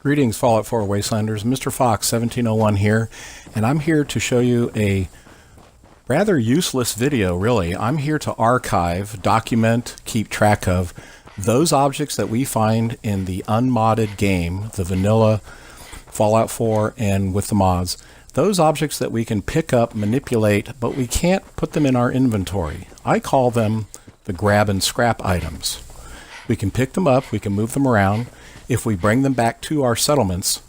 Greetings, Fallout 4 Wastelanders. Mr. Fox 1701 here, and I'm here to show you a rather useless video, really. I'm here to archive, document, keep track of those objects that we find in the unmodded game, the vanilla Fallout 4 and with the mods. Those objects that we can pick up, manipulate, but we can't put them in our inventory. I call them the grab and scrap items. We can pick them up, we can move them around. If we bring them back to our settlements,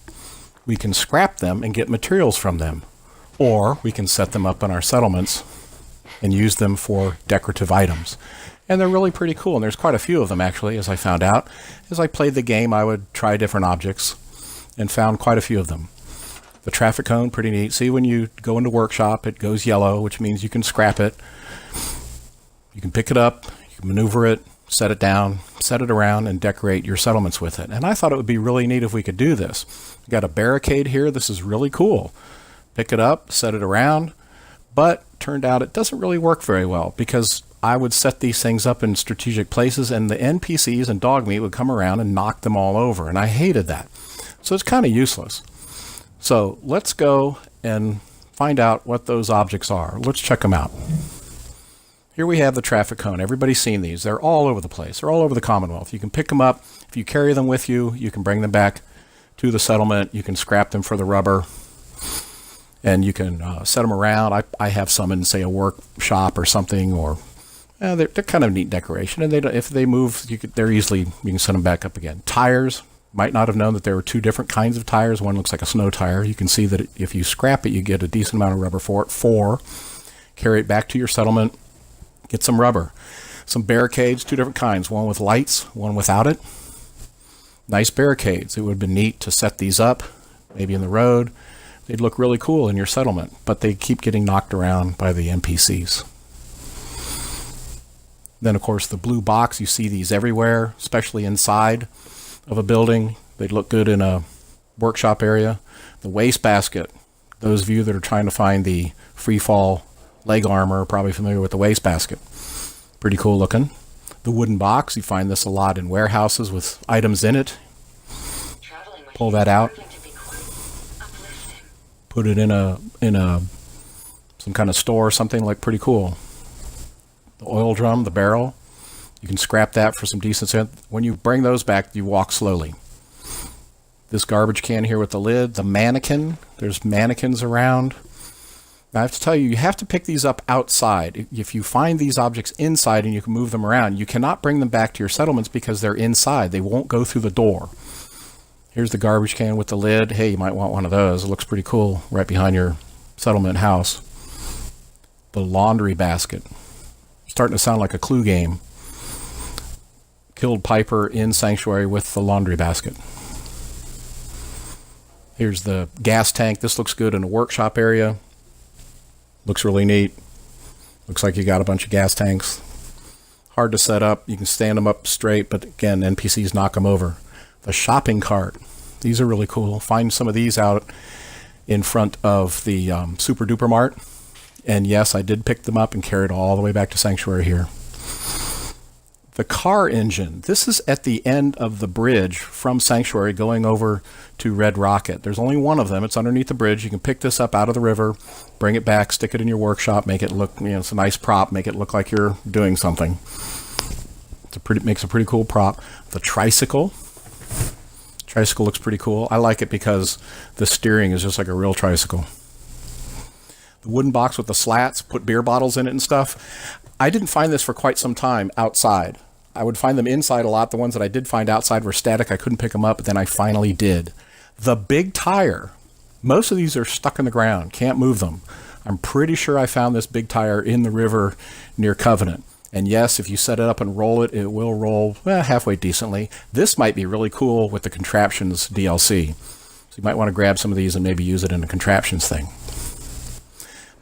we can scrap them and get materials from them. Or we can set them up in our settlements and use them for decorative items. And they're really pretty cool, and there's quite a few of them actually, as I found out. As I played the game, I would try different objects and found quite a few of them. The traffic cone, pretty neat. See, when you go into workshop, it goes yellow, which means you can scrap it. You can pick it up, you can maneuver it, set it down, set it around, and decorate your settlements with it. And I thought it would be really neat if we could do this. We got a barricade here. This is really cool. Pick it up, set it around, but turned out it doesn't really work very well because I would set these things up in strategic places and the NPCs and dog meat would come around and knock them all over, and I hated that. So it's kind of useless. So let's go and find out what those objects are. Let's check them out. Here we have the traffic cone. Everybody's seen these. They're all over the place. They're all over the Commonwealth. You can pick them up. If you carry them with you, you can bring them back to the settlement. You can scrap them for the rubber. And you can set them around. I have some in, say, a workshop or something. Or they're kind of neat decoration. And if they move, you can set them back up again. Tires. Might not have known that there were two different kinds of tires. One looks like a snow tire. You can see that if you scrap it, you get a decent amount of rubber for it. 4. Carry it back to your settlement. Get some rubber. Some barricades, two different kinds. One with lights, one without it. Nice barricades. It would have been neat to set these up, maybe in the road. They'd look really cool in your settlement, but they keep getting knocked around by the NPCs. Then, of course, the blue box, you see these everywhere, especially inside of a building. They'd look good in a workshop area. The Wastebasket, those of you that are trying to find the free fall leg armor are probably familiar with the Wastebasket. Pretty cool looking. The wooden box, you find this a lot in warehouses with items in it. Pull that out. Put it in some kind of store or something, like pretty cool. The oil drum, the barrel, you can scrap that for some decent cent. When you bring those back, you walk slowly. This garbage can here with the lid, the mannequin, there's mannequins around. Now, I have to tell you, you have to pick these up outside. If you find these objects inside and you can move them around, you cannot bring them back to your settlements because they're inside. They won't go through the door. Here's the garbage can with the lid. Hey, you might want one of those. It looks pretty cool right behind your settlement house. The laundry basket. Starting to sound like a Clue game. Killed Piper in Sanctuary with the laundry basket. Here's the gas tank. This looks good in a workshop area. Looks really neat. Looks like you got a bunch of gas tanks. Hard to set up. You can stand them up straight, but again, NPCs knock them over. The shopping cart. These are really cool. Find some of these out in front of the Super Duper Mart. And yes, I did pick them up and carry it all the way back to Sanctuary here. The car engine. This is at the end of the bridge from Sanctuary going over to Red Rocket. There's only one of them. It's underneath the bridge. You can pick this up out of the river, bring it back, stick it in your workshop, make it look, it's a nice prop, make it look like you're doing something. Makes a pretty cool prop. The tricycle. Tricycle looks pretty cool. I like it because the steering is just like a real tricycle. The wooden box with the slats, put beer bottles in it and stuff. I didn't find this for quite some time outside. I would find them inside a lot. The ones that I did find outside were static. I couldn't pick them up, but then I finally did. The big tire. Most of these are stuck in the ground. Can't move them. I'm pretty sure I found this big tire in the river near Covenant. And yes, if you set it up and roll it, it will roll halfway decently. This might be really cool with the Contraptions DLC. So you might want to grab some of these and maybe use it in a Contraptions thing.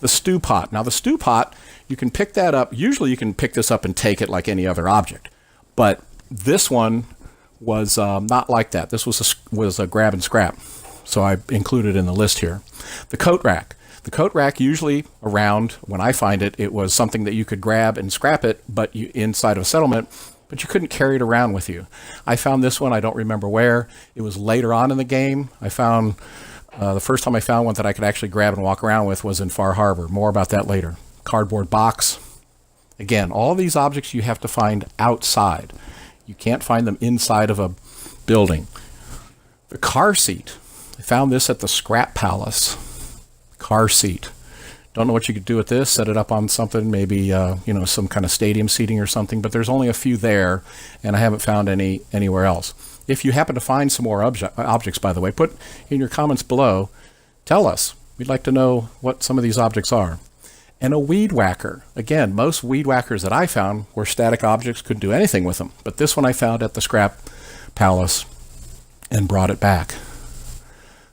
The stew pot. Now the stew pot, you can pick that up. Usually you can pick this up and take it like any other object. But this one was not like that. This was a grab and scrap. So I included it in the list here. The coat rack. The coat rack, usually around, when I find it, it was something that you could grab and scrap it, but inside of a settlement, but you couldn't carry it around with you. I found this one, I don't remember where. It was later on in the game. I found, the first time I found one that I could actually grab and walk around with was in Far Harbor. More about that later. Cardboard box. Again, all these objects you have to find outside. You can't find them inside of a building. The car seat. I found this at the Scrap Palace. Car seat. Don't know what you could do with this. Set it up on something, maybe some kind of stadium seating or something. But there's only a few there, and I haven't found any anywhere else. If you happen to find some more objects, by the way, put in your comments below. Tell us. We'd like to know what some of these objects are. And a weed whacker. Again, most weed whackers that I found were static objects. Couldn't do anything with them. But this one I found at the Scrap Palace and brought it back.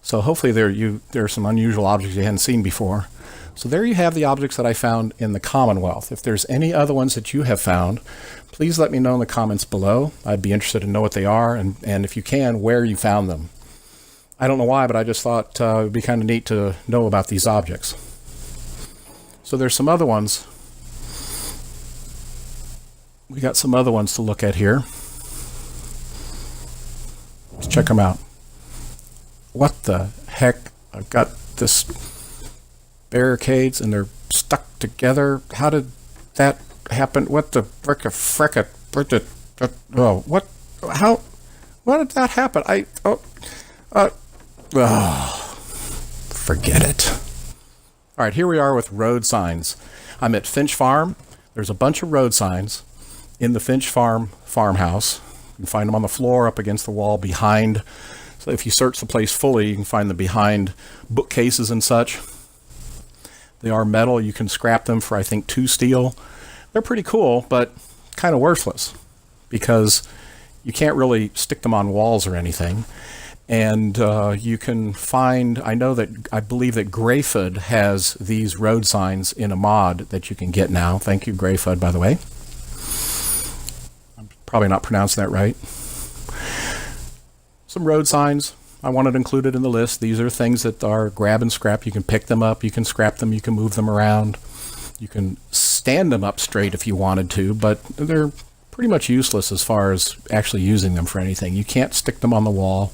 So hopefully there are some unusual objects you hadn't seen before. So there you have the objects that I found in the Commonwealth. If there's any other ones that you have found, please let me know in the comments below. I'd be interested to know what they are, and if you can, where you found them. I don't know why, but I just thought it would be kind of neat to know about these objects. So there's some other ones. We got some other ones to look at here. Let's check them out. What the heck? I've got this barricades and they're stuck together. How did that happen? What the fricka? Oh, what? How? What did that happen? Forget it. All right, here we are with road signs. I'm at Finch Farm. There's a bunch of road signs in the Finch Farm farmhouse. You can find them on the floor up against the wall behind. So if you search the place fully, you can find them behind bookcases and such. They are metal. You can scrap them for, I think, 2 steel. They're pretty cool, but kind of worthless because you can't really stick them on walls or anything. And you can find, I believe that Greyfoot has these road signs in a mod that you can get now. Thank you, Greyfoot, by the way. I'm probably not pronouncing that right. Some road signs I wanted included in the list. These are things that are grab and scrap. You can pick them up, you can scrap them, you can move them around. You can stand them up straight if you wanted to, but they're pretty much useless as far as actually using them for anything. You can't stick them on the wall.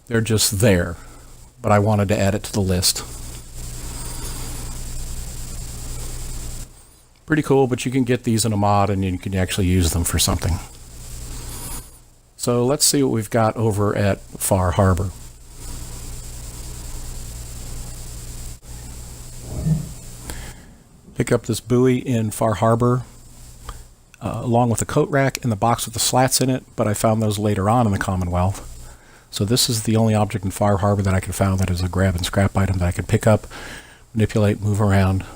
They're just there, but I wanted to add it to the list. Pretty cool, but you can get these in a mod and you can actually use them for something. So let's see what we've got over at Far Harbor. Pick up this buoy in Far Harbor along with the coat rack and the box with the slats in it, but I found those later on in the Commonwealth. So this is the only object in Far Harbor that I could find that is a grab and scrap item that I could pick up, manipulate, move around.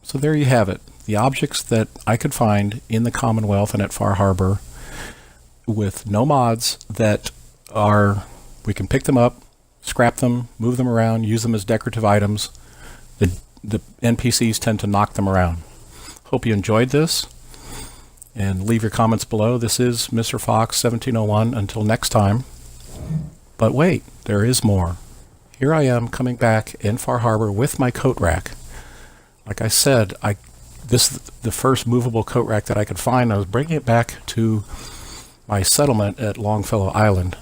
So there you have it. The objects that I could find in the Commonwealth and at Far Harbor with no mods that are, we can pick them up, scrap them, move them around, use them as decorative items. The NPCs tend to knock them around. Hope you enjoyed this, and leave your comments below. This is Mr. Fox 1701. Until next time. But wait, there is more. Here I am coming back in Far Harbor with my coat rack. Like I said, this is the first movable coat rack that I could find. I was bringing it back to my settlement at Longfellow Island.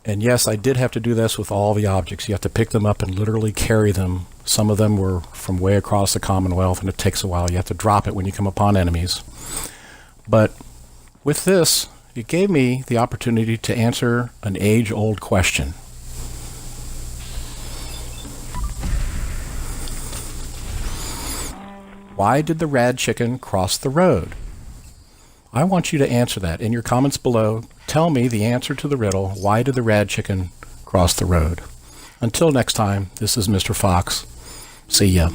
And yes, I did have to do this with all the objects. You have to pick them up and literally carry them. Some of them were from way across the Commonwealth, and it takes a while. You have to drop it when you come upon enemies. But with this, it gave me the opportunity to answer an age-old question. Why did the rad chicken cross the road? I want you to answer that in your comments below. Tell me the answer to the riddle, why did the rad chicken cross the road? Until next time, this is Mr. Fox. See ya.